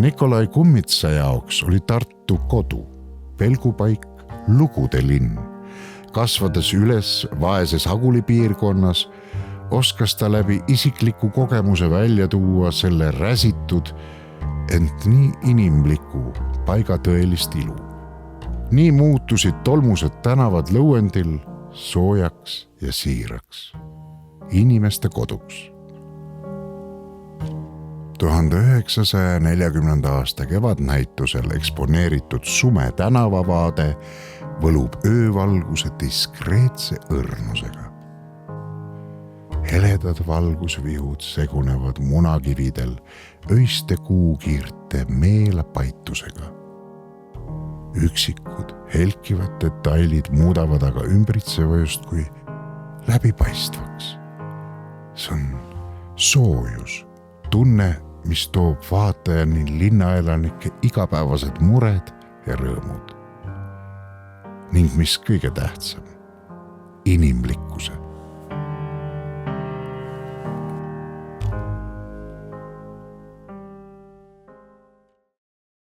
Nikolai Kummitsa jaoks oli Tartu kodu, pelgupaik, lugude linn. Kasvades üles vaeses Aguli piirkonnas, oskas ta läbi isikliku kogemuse välja tuua selle räsitud, ent nii inimliku paiga tõelist ilu. Nii muutusid tolmused tänavad Lõuendil soojaks ja siiraks, inimeste koduks. 1940. aasta kevadnäitusel eksponeeritud Sume tänavavaade võlub öövalguse diskreetse õrnusega. Heledad valgusvihud segunevad munakividel öiste kuukiirte meelapaitusega. Üksikud helkivad detailid muudavad aga ümbritseva justkui läbipaistvaks. See on soojus, tunne, mis toob vaatajani linnaelanike igapäevased mured ja rõõmud. Ning mis kõige tähtsam, inimlikkuse.